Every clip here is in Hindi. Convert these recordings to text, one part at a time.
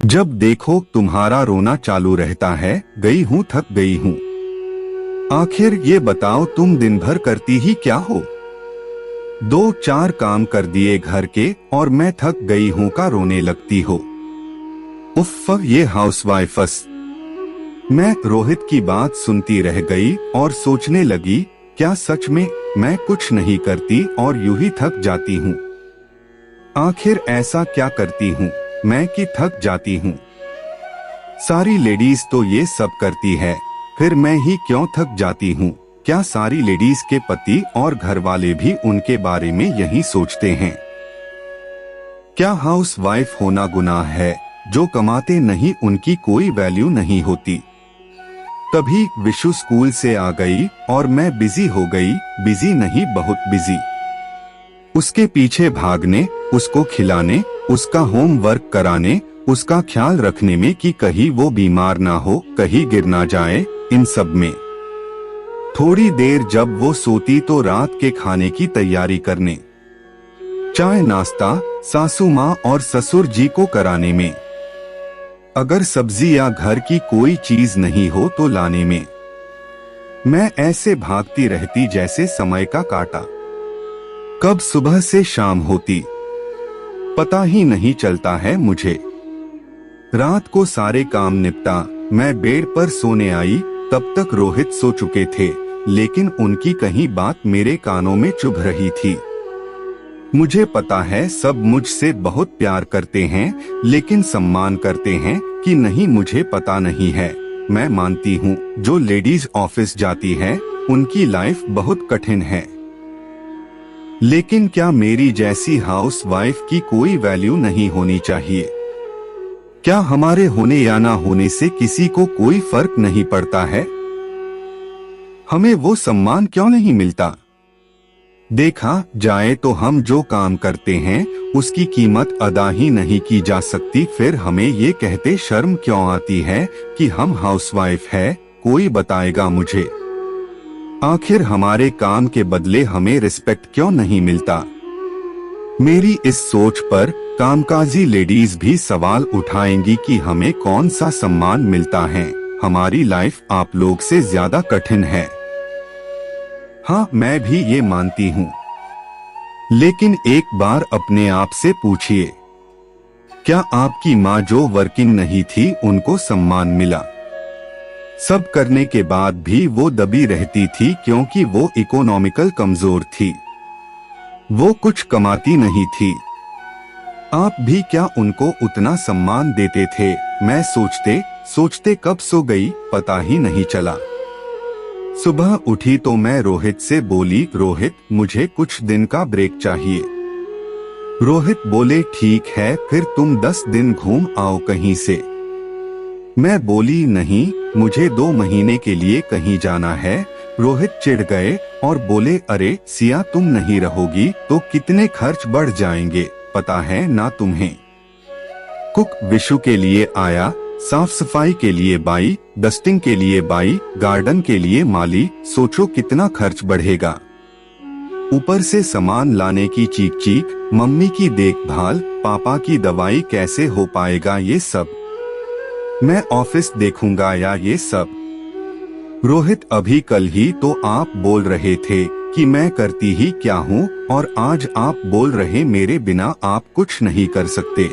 जब देखो तुम्हारा रोना चालू रहता है, गई हूँ थक गई हूँ। आखिर ये बताओ तुम दिन भर करती ही क्या हो? 2-4 काम कर दिए घर के और मैं थक गई हूँ का रोने लगती हो। उफ़, ये हाउसवाइफ्स। मैं रोहित की बात सुनती रह गई और सोचने लगी, क्या सच में मैं कुछ नहीं करती और यूं ही थक जाती हूँ? आखिर ऐसा क्या करती हूँ मैं कि थक जाती हूँ? सारी लेडीज तो ये सब करती है, फिर मैं ही क्यों थक जाती हूँ? क्या सारी लेडीज के पति और घर वाले भी उनके बारे में यही सोचते हैं? क्या हाउस वाइफ होना गुनाह है? जो कमाते नहीं उनकी कोई वैल्यू नहीं होती। तभी विशु स्कूल से आ गई और मैं बिजी हो गई, बिजी नहीं बहुत बिजी। उसके पीछे भागने, उसको खिलाने, उसका होमवर्क कराने, उसका ख्याल रखने में कि कहीं वो बीमार ना हो, कहीं गिर ना जाए, इन सब में। थोड़ी देर जब वो सोती तो रात के खाने की तैयारी करने, चाय नाश्ता सासू माँ और ससुर जी को कराने में, अगर सब्जी या घर की कोई चीज नहीं हो तो लाने में। मैं ऐसे भागती रहती जैसे समय का कांटा। कब सुबह से शाम होती पता ही नहीं चलता है मुझे। रात को सारे काम निपटा, मैं बेड पर सोने आई, तब तक रोहित सो चुके थे, लेकिन उनकी कहीं बात मेरे कानों में चुभ रही थी। मुझे पता है सब मुझसे बहुत प्यार करते हैं, लेकिन सम्मान करते हैं कि नहीं मुझे पता नहीं है। मैं मानती हूँ जो लेडीज ऑफिस जाती है उनकी लाइफ बहुत कठिन है, लेकिन क्या मेरी जैसी हाउस वाइफ की कोई वैल्यू नहीं होनी चाहिए? क्या हमारे होने या ना होने से किसी को कोई फर्क नहीं पड़ता है? हमें वो सम्मान क्यों नहीं मिलता? देखा जाए तो हम जो काम करते हैं उसकी कीमत अदा ही नहीं की जा सकती, फिर हमें ये कहते शर्म क्यों आती है कि हम हाउसवाइफ है? कोई बताएगा मुझे? आखिर हमारे काम के बदले हमें रिस्पेक्ट क्यों नहीं मिलता? मेरी इस सोच पर कामकाजी लेडीज भी सवाल उठाएंगी कि हमें कौन सा सम्मान मिलता है। हमारी लाइफ आप लोग से ज्यादा कठिन है। हाँ, मैं भी ये मानती हूँ, लेकिन एक बार अपने आप से पूछिए, क्या आपकी माँ जो वर्किंग नहीं थी उनको सम्मान मिला? सब करने के बाद भी वो दबी रहती थी क्योंकि वो इकोनॉमिकल कमजोर थी, वो कुछ कमाती नहीं थी। आप भी क्या उनको उतना सम्मान देते थे? मैं सोचते सोचते कब सो गई पता ही नहीं चला। सुबह उठी तो मैं रोहित से बोली, रोहित मुझे कुछ दिन का ब्रेक चाहिए। रोहित बोले ठीक है, फिर तुम 10 दिन घूम आओ कहीं से। मैं बोली नहीं, मुझे 2 महीने के लिए कहीं जाना है। रोहित चिढ़ गए और बोले, अरे सिया तुम नहीं रहोगी तो कितने खर्च बढ़ जाएंगे, पता है ना तुम्हें? कुक विशु के लिए आया, साफ सफाई के लिए बाई, डस्टिंग के लिए बाई, गार्डन के लिए माली, सोचो कितना खर्च बढ़ेगा। ऊपर से सामान लाने की चीख चीख, मम्मी की देखभाल, पापा की दवाई, कैसे हो पाएगा ये सब? मैं ऑफिस देखूंगा या ये सब? रोहित अभी कल ही तो आप बोल रहे थे कि मैं करती ही क्या हूँ, और आज आप बोल रहे मेरे बिना आप कुछ नहीं कर सकते।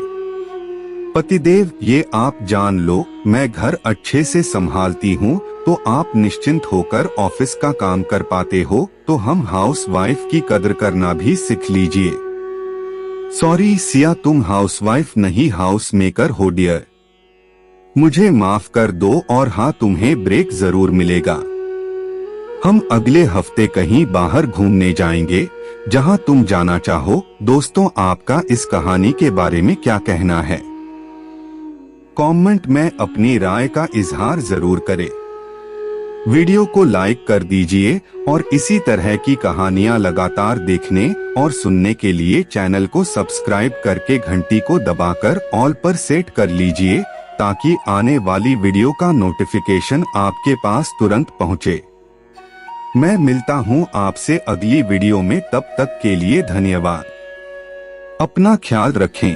पतिदेव ये आप जान लो, मैं घर अच्छे से संभालती हूँ तो आप निश्चिंत होकर ऑफिस का काम कर पाते हो, तो हम हाउस वाइफ की कदर करना भी सीख लीजिए। सॉरी सिया, तुम हाउस वाइफ नहीं हाउस मेकर हो डियर। मुझे माफ कर दो, और हाँ तुम्हें ब्रेक जरूर मिलेगा। हम अगले हफ्ते कहीं बाहर घूमने जाएंगे, जहाँ तुम जाना चाहो। दोस्तों, आपका इस कहानी के बारे में क्या कहना है? कमेंट में अपनी राय का इजहार जरूर करें। वीडियो को लाइक कर दीजिए और इसी तरह की कहानियां लगातार देखने और सुनने के लिए चैनल को सब्सक्राइब करके घंटी को दबाकर ऑल पर सेट कर लीजिए, ताकि आने वाली वीडियो का नोटिफिकेशन आपके पास तुरंत पहुंचे। मैं मिलता हूं आपसे अगली वीडियो में, तब तक के लिए धन्यवाद। अपना ख्याल रखें।